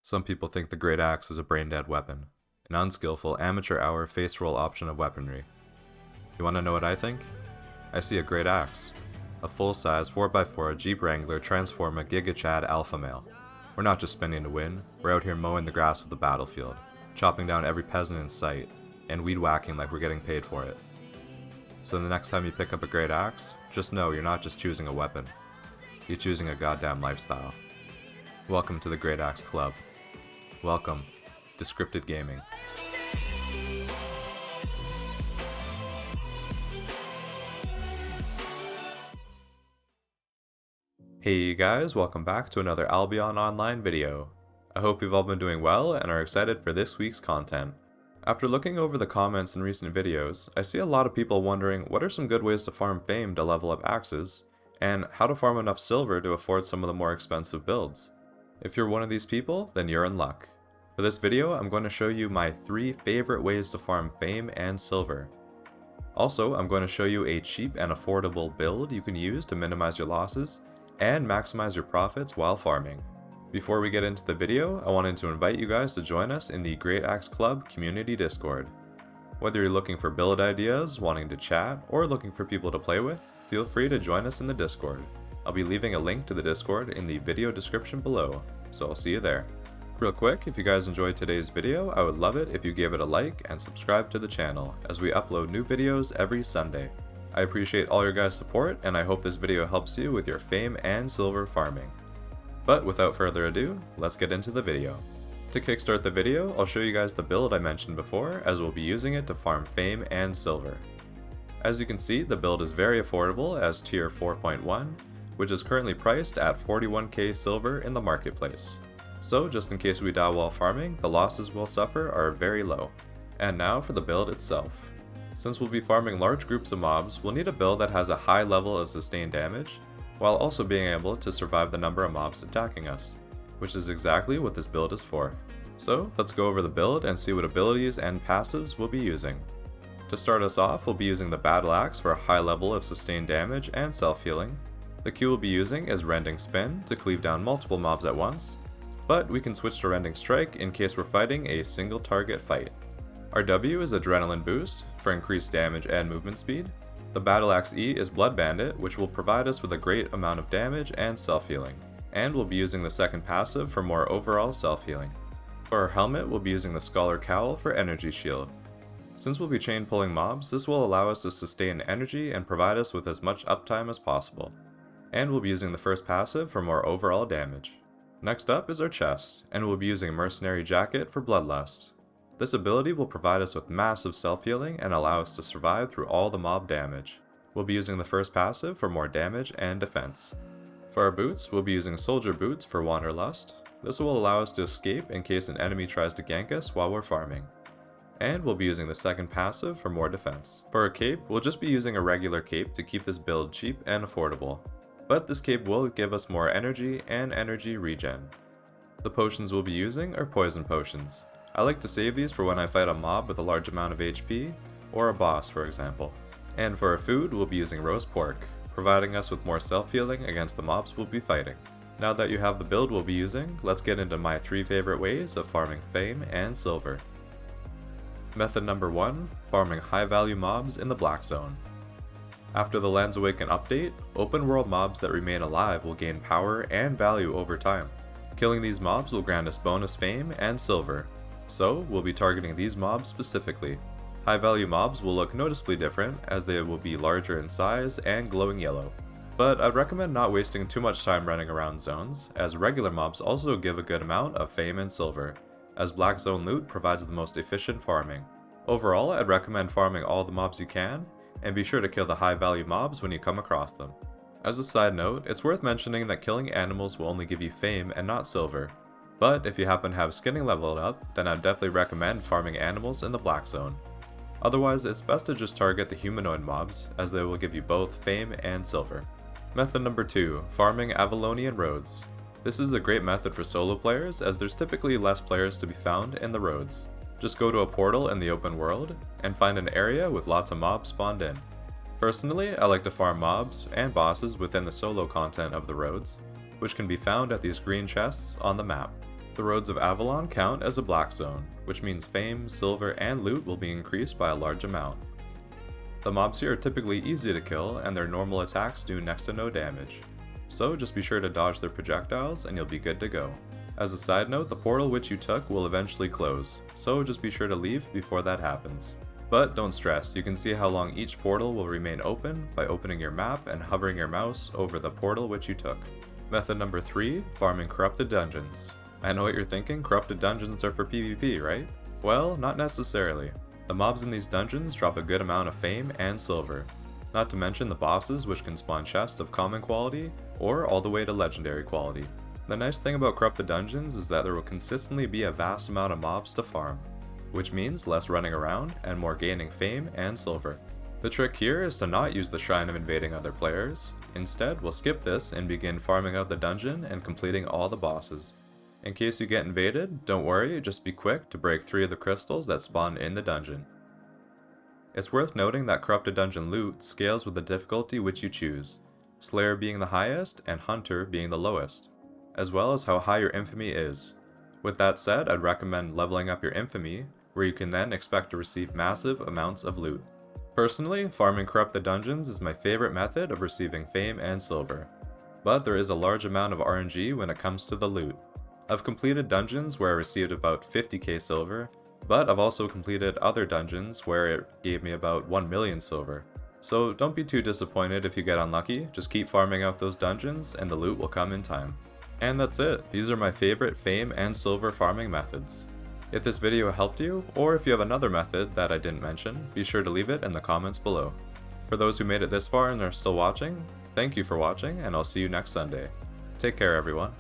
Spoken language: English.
Some people think the Great Axe is a brain-dead weapon, an unskillful amateur hour face roll option of weaponry. You wanna know what I think? I see a Great Axe, a full-size 4x4 Jeep Wrangler Transforma Giga Chad Alpha Male. We're not just spinning to win, we're out here mowing the grass of the battlefield, chopping down every peasant in sight, and weed whacking like we're getting paid for it. So the next time you pick up a Great Axe, just know you're not just choosing a weapon, you're choosing a goddamn lifestyle. Welcome to the Great Axe Club. Welcome to Scripted Gaming. Hey you guys, welcome back to another Albion online video. I hope you've all been doing well and are excited for this week's content. After looking over the comments in recent videos, I see a lot of people wondering what are some good ways to farm fame to level up axes, and how to farm enough silver to afford some of the more expensive builds. If you're one of these people, then you're in luck. For this video, I'm going to show you my 3 favorite ways to farm fame and silver. Also, I'm going to show you a cheap and affordable build you can use to minimize your losses and maximize your profits while farming. Before we get into the video, I wanted to invite you guys to join us in the Great Axe Club community Discord. Whether you're looking for build ideas, wanting to chat, or looking for people to play with, feel free to join us in the Discord. I'll be leaving a link to the Discord in the video description below, so I'll see you there. Real quick, if you guys enjoyed today's video, I would love it if you gave it a like and subscribe to the channel, as we upload new videos every Sunday. I appreciate all your guys' support, and I hope this video helps you with your fame and silver farming. But without further ado, let's get into the video. To kickstart the video, I'll show you guys the build I mentioned before, as we'll be using it to farm fame and silver. As you can see, the build is very affordable as tier 4.1, which is currently priced at 41k silver in the marketplace. So just in case we die while farming, the losses we'll suffer are very low. And now for the build itself. Since we'll be farming large groups of mobs, we'll need a build that has a high level of sustained damage, while also being able to survive the number of mobs attacking us, which is exactly what this build is for. So let's go over the build and see what abilities and passives we'll be using. To start us off, we'll be using the Battle Axe for a high level of sustained damage and self-healing. The Q we'll be using is Rending Spin to cleave down multiple mobs at once, but we can switch to Rending Strike in case we're fighting a single target fight. Our W is Adrenaline Boost for increased damage and movement speed. The Battle Axe E is Blood Bandit, which will provide us with a great amount of damage and self-healing. And we'll be using the second passive for more overall self-healing. For our helmet, we'll be using the Scholar Cowl for Energy Shield. Since we'll be chain pulling mobs, this will allow us to sustain energy and provide us with as much uptime as possible. And we'll be using the first passive for more overall damage. Next up is our chest, and we'll be using Mercenary Jacket for Bloodlust. This ability will provide us with massive self-healing and allow us to survive through all the mob damage. We'll be using the first passive for more damage and defense. For our boots, we'll be using Soldier Boots for Wanderlust. This will allow us to escape in case an enemy tries to gank us while we're farming. And we'll be using the second passive for more defense. For our cape, we'll just be using a regular cape to keep this build cheap and affordable. But this cape will give us more energy and energy regen. The potions we'll be using are poison potions. I like to save these for when I fight a mob with a large amount of HP, or a boss for example. And for our food, we'll be using roast pork, providing us with more self-healing against the mobs we'll be fighting. Now that you have the build we'll be using, let's get into my 3 favorite ways of farming fame and silver. Method number 1, farming high value mobs in the Black Zone. After the Lands Awaken update, open world mobs that remain alive will gain power and value over time. Killing these mobs will grant us bonus fame and silver, so we'll be targeting these mobs specifically. High value mobs will look noticeably different as they will be larger in size and glowing yellow. But I'd recommend not wasting too much time running around zones, as regular mobs also give a good amount of fame and silver, as Black Zone loot provides the most efficient farming. Overall, I'd recommend farming all the mobs you can, and be sure to kill the high value mobs when you come across them. As a side note, it's worth mentioning that killing animals will only give you fame and not silver. But if you happen to have skinning leveled up, then I'd definitely recommend farming animals in the Black Zone. Otherwise, it's best to just target the humanoid mobs, as they will give you both fame and silver. Method number 2, farming Avalonian roads. This is a great method for solo players, as there's typically less players to be found in the roads. Just go to a portal in the open world, and find an area with lots of mobs spawned in. Personally, I like to farm mobs and bosses within the solo content of the roads, which can be found at these green chests on the map. The roads of Avalon count as a black zone, which means fame, silver, and loot will be increased by a large amount. The mobs here are typically easy to kill, and their normal attacks do next to no damage. So just be sure to dodge their projectiles and you'll be good to go. As a side note, the portal which you took will eventually close, so just be sure to leave before that happens. But don't stress, you can see how long each portal will remain open by opening your map and hovering your mouse over the portal which you took. Method number 3, farming corrupted dungeons. I know what you're thinking, corrupted dungeons are for PvP, right? Well, not necessarily. The mobs in these dungeons drop a good amount of fame and silver. Not to mention the bosses which can spawn chests of common quality, or all the way to legendary quality. The nice thing about corrupted dungeons is that there will consistently be a vast amount of mobs to farm, which means less running around and more gaining fame and silver. The trick here is to not use the Shrine of invading other players. Instead, we'll skip this and begin farming out the dungeon and completing all the bosses. In case you get invaded, don't worry, just be quick to break 3 of the crystals that spawn in the dungeon. It's worth noting that corrupted dungeon loot scales with the difficulty which you choose, Slayer being the highest and Hunter being the lowest, as well as how high your infamy is. With that said, I'd recommend leveling up your infamy, where you can then expect to receive massive amounts of loot. Personally, farming corrupted dungeons is my favorite method of receiving fame and silver, but there is a large amount of RNG when it comes to the loot. I've completed dungeons where I received about 50k silver, but I've also completed other dungeons where it gave me about 1 million silver. So don't be too disappointed if you get unlucky, just keep farming out those dungeons and the loot will come in time. And that's it, these are my favorite fame and silver farming methods. If this video helped you, or if you have another method that I didn't mention, be sure to leave it in the comments below. For those who made it this far and are still watching, thank you for watching and I'll see you next Sunday. Take care everyone.